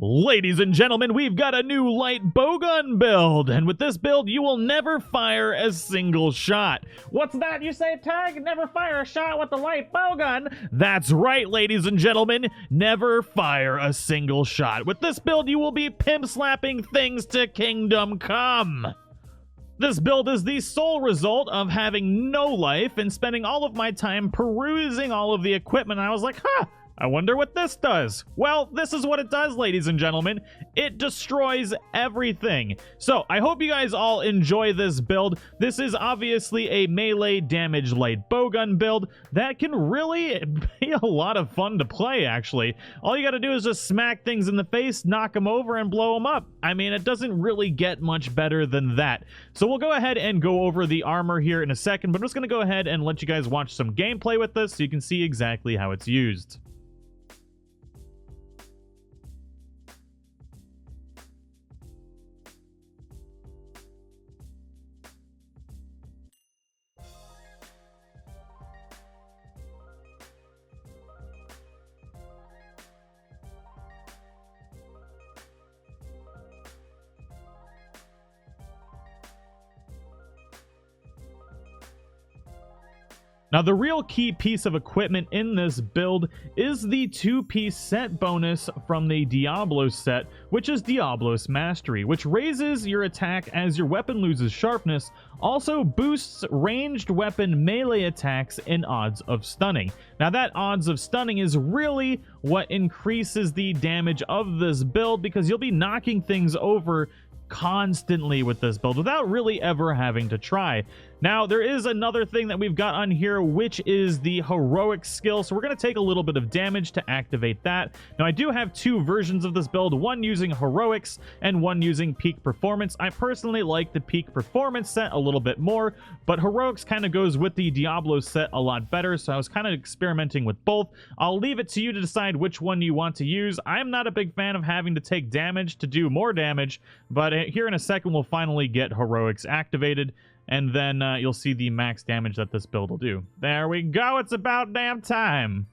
Ladies and gentlemen, we've got a new light bowgun build, and with this build, you will never fire a single shot. What's that you say, Tag? Never fire a shot with the light bowgun? That's right, ladies and gentlemen, never fire a single shot. With this build, you will be pimp-slapping things to kingdom come. This build is the sole result of having no life and spending all of my time perusing all of the equipment, and I was like, I wonder what this does. Well, this is what it does, ladies and gentlemen. It destroys everything. So, I hope you guys all enjoy this build. This is obviously a melee damage light bowgun build that can really be a lot of fun to play, actually. All you gotta do is just smack things in the face, knock them over, and blow them up. I mean, it doesn't really get much better than that. So we'll go ahead and go over the armor here in a second, but I'm just gonna go ahead and let you guys watch some gameplay with this so you can see exactly how it's used. Now, the real key piece of equipment in this build is the 2-piece set bonus from the Diablo set, which is Diablo's Mastery, which raises your attack as your weapon loses sharpness, also boosts ranged weapon melee attacks and odds of stunning. Now, that odds of stunning is really what increases the damage of this build, because you'll be knocking things over constantly with this build without really ever having to try. Now, there is another thing that we've got on here, which is the heroic skill. So we're going to take a little bit of damage to activate that. Now, I do have two versions of this build, one using heroics and one using peak performance. I personally like the peak performance set a little bit more, but heroics kind of goes with the Diablo set a lot better. So I was kind of experimenting with both. I'll leave it to you to decide which one you want to use. I'm not a big fan of having to take damage to do more damage, but here in a second, we'll finally get heroics activated. And then you'll see the max damage that this build will do. There we go. It's about damn time.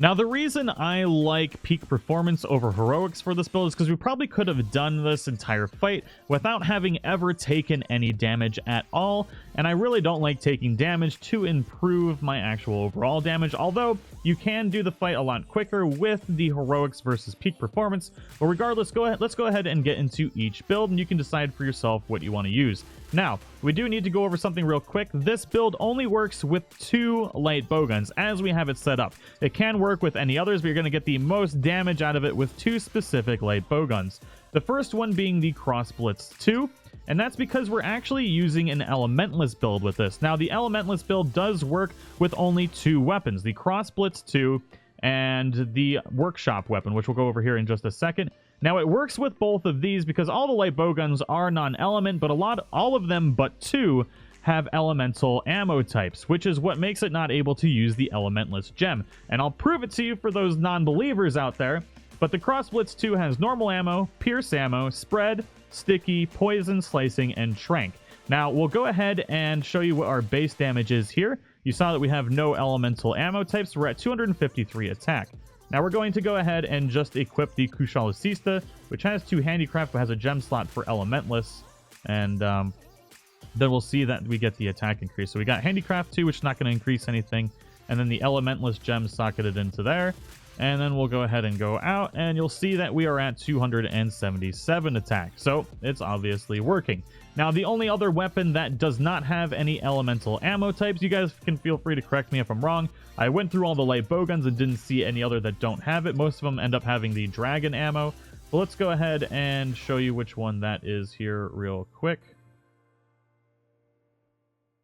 Now, the reason I like peak performance over heroics for this build is because we probably could have done this entire fight without having ever taken any damage at all, and I really don't like taking damage to improve my actual overall damage, although you can do the fight a lot quicker with the heroics versus peak performance. But regardless, let's go ahead and get into each build, and you can decide for yourself what you want to use. Now, we do need to go over something real quick. This build only works with 2 light bowguns as we have it set up. It can work with any others, but you're going to get the most damage out of it with 2 specific light bowguns. The first one being the Cross Blitz 2, and that's because we're actually using an Elementalist build with this. Now, the Elementalist build does work with only 2 weapons, the Cross Blitz 2 and the Workshop weapon, which we'll go over here in just a second. Now, it works with both of these because all the light bowguns are non-element, but all of them but 2 have elemental ammo types, which is what makes it not able to use the Elementalist gem. And I'll prove it to you for those non-believers out there, but the Cross Blitz 2 has normal ammo, pierce ammo, spread, sticky, poison, slicing, and trank. Now, we'll go ahead and show you what our base damage is here. You saw that we have no elemental ammo types. We're at 253 attack. Now we're going to go ahead and just equip the Kushalicista, which has 2 handicraft but has a gem slot for Elementalists, and then we'll see that we get the attack increase. So we got handicraft 2, which is not going to increase anything, and then the Elementalist gem socketed into there, and then we'll go ahead and go out, and you'll see that we are at 277 attack, so it's obviously working. Now, the only other weapon that does not have any elemental ammo types, you guys can feel free to correct me if I'm wrong. I went through all the light bowguns and didn't see any other that don't have it. Most of them end up having the dragon ammo. But let's go ahead and show you which one that is here real quick.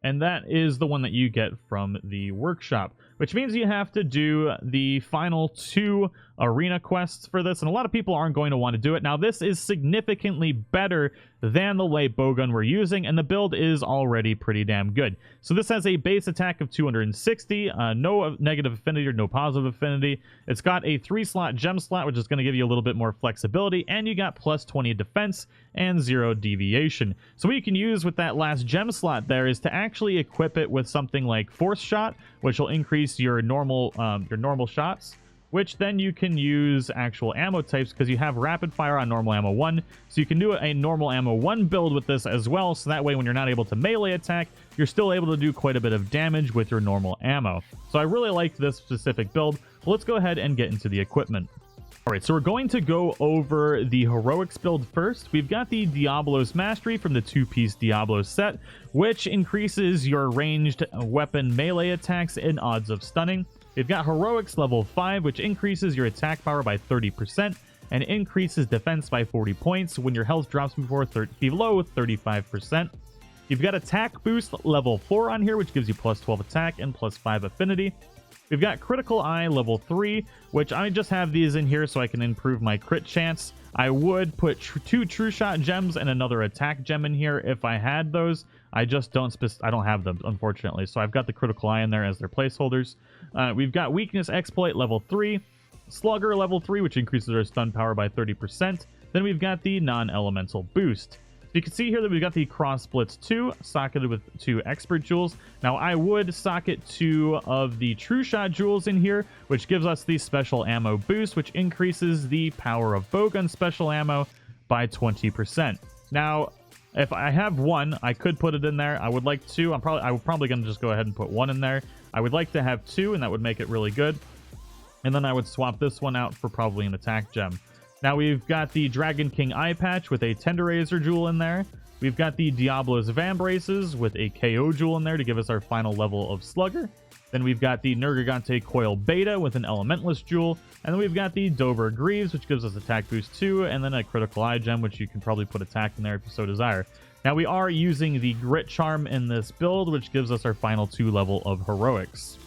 And that is the one that you get from the workshop, which means you have to do the final 2 arena quests for this, and a lot of people aren't going to want to do it. Now, this is significantly better than the light bowgun we're using, and the build is already pretty damn good. So this has a base attack of 260, no negative affinity or no positive affinity. It's got a 3-slot gem slot, which is going to give you a little bit more flexibility, and you got plus 20 defense and 0 deviation. So what you can use with that last gem slot there is to actually equip it with something like Force Shot, which will increase your normal shots, which then you can use actual ammo types because you have rapid fire on normal ammo 1. So you can do a normal ammo 1 build with this as well, so that way when you're not able to melee attack, you're still able to do quite a bit of damage with your normal ammo. So I really like this specific build. So let's go ahead and get into the equipment. Alright, so we're going to go over the heroics build first. We've got the Diablo's Mastery from the 2-piece Diablo set, which increases your ranged weapon melee attacks and odds of stunning. We've got heroics level 5, which increases your attack power by 30% and increases defense by 40 points when your health drops below 35%. You've got attack boost level 4 on here, which gives you plus 12 attack and plus 5 affinity. We've got critical eye level 3, which I just have these in here so I can improve my crit chance. I would put 2 true shot gems and another attack gem in here if I had those. I just don't have them, unfortunately. So I've got the critical eye in there as their placeholders. We've got weakness exploit level 3, slugger level 3, which increases our stun power by 30%. Then we've got the non-elemental boost. You can see here that we've got the Cross Splits 2 socketed with 2 Expert Jewels. Now I would socket 2 of the True Shot Jewels in here, which gives us the Special Ammo Boost, which increases the power of Bowgun Special Ammo by 20%. Now, if I have 1, I could put it in there. I would like 2. I'm probably going to just go ahead and put 1 in there. I would like to have 2, and that would make it really good. And then I would swap this one out for probably an attack gem. Now we've got the Dragon King Eye Patch with a Tenderizer Jewel in there. We've got the Diablo's Vambraces with a KO Jewel in there to give us our final level of Slugger. Then we've got the Nergigante Coil Beta with an Elementalist Jewel. And then we've got the Dover Greaves, which gives us attack boost 2, and then a Critical Eye Gem, which you can probably put attack in there if you so desire. Now we are using the Grit Charm in this build, which gives us our final 2 level of Heroics.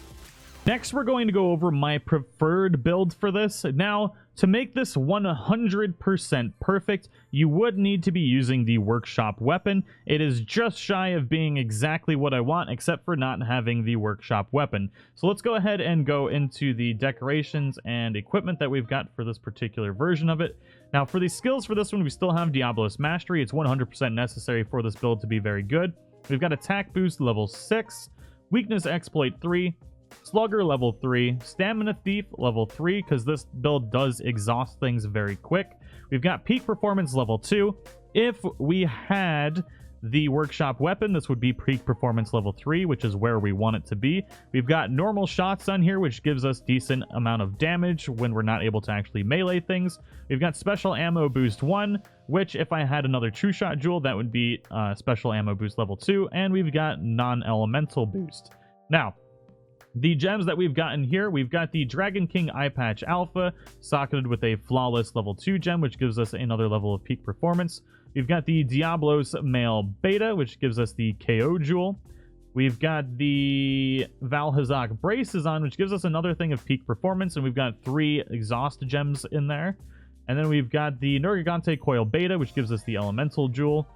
Next, we're going to go over my preferred build for this. Now, to make this 100% perfect, you would need to be using the Workshop weapon. It is just shy of being exactly what I want, except for not having the Workshop weapon. So let's go ahead and go into the decorations and equipment that we've got for this particular version of it. Now, for the skills for this one, we still have Diablo's Mastery. It's 100% necessary for this build to be very good. We've got Attack Boost level 6, Weakness Exploit 3, Slugger level 3, Stamina Thief level 3, because this build does exhaust things very quick. We've got Peak Performance level 2. If we had the Workshop weapon, this would be Peak Performance level 3, which is where we want it to be. We've got Normal Shots on here, which gives us decent amount of damage when we're not able to actually melee things. We've got Special Ammo Boost 1, which if I had another True Shot Jewel, that would be Special Ammo Boost level 2. And we've got Non-Elemental Boost. Now, the gems that we've gotten here, we've got the Dragon King Eye Patch Alpha, socketed with a Flawless level 2 gem, which gives us another level of peak performance. We've got the Diablo's Male Beta, which gives us the KO Jewel. We've got the Valhazak Braces on, which gives us another thing of peak performance, and we've got 3 Exhaust gems in there. And then we've got the Nergigante Coil Beta, which gives us the Elemental Jewel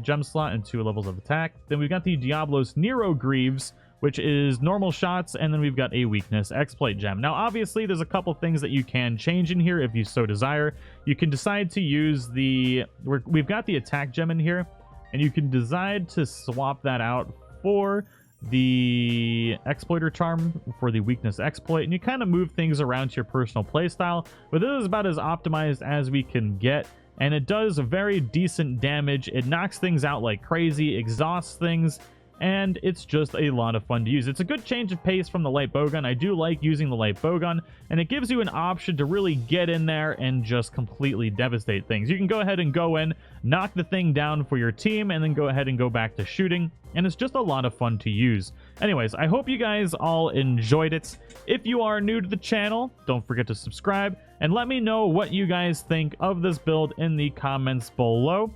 gem slot and 2 levels of attack. Then we've got the Diablo's Nero Greaves, which is normal shots, and then we've got a weakness exploit gem. Now, obviously, there's a couple things that you can change in here if you so desire. You can decide to use we've got the attack gem in here, and you can decide to swap that out for the exploiter charm for the weakness exploit, and you kind of move things around to your personal playstyle, but this is about as optimized as we can get, and it does very decent damage. It knocks things out like crazy, exhausts things, and it's just a lot of fun to use. It's a good change of pace from the light bowgun. I do like using the light bowgun, and it gives you an option to really get in there and just completely devastate things. You can go ahead and go in, knock the thing down for your team, and then go ahead and go back to shooting, and it's just a lot of fun to use. Anyways, I hope you guys all enjoyed it. If you are new to the channel, don't forget to subscribe, and let me know what you guys think of this build in the comments below.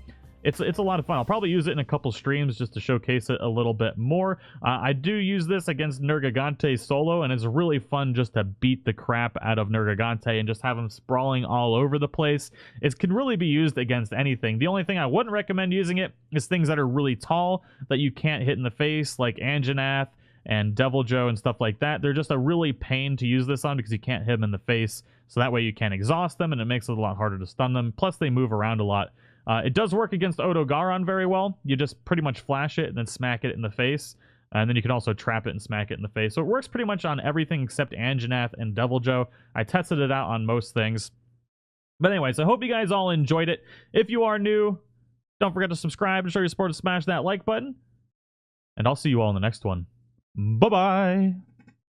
it's a lot of fun. I'll probably use it in a couple streams just to showcase it a little bit more. I do use this against Nergigante solo, and it's really fun just to beat the crap out of Nergigante and just have him sprawling all over the place. It can really be used against anything. The only thing I wouldn't recommend using it is things that are really tall that you can't hit in the face, like Anjanath and Devil Joe and stuff like that. They're just a really pain to use this on because you can't hit them in the face, so that way you can't exhaust them and it makes it a lot harder to stun them. Plus they move around a lot. It does work against Odogaron very well. You just pretty much flash it and then smack it in the face, and then you can also trap it and smack it in the face. So it works pretty much on everything except Anjanath and Devil Joe. I tested it out on most things. But anyways, I hope you guys all enjoyed it. If you are new, don't forget to subscribe and show your support and smash that like button. And I'll see you all in the next one. Bye-bye.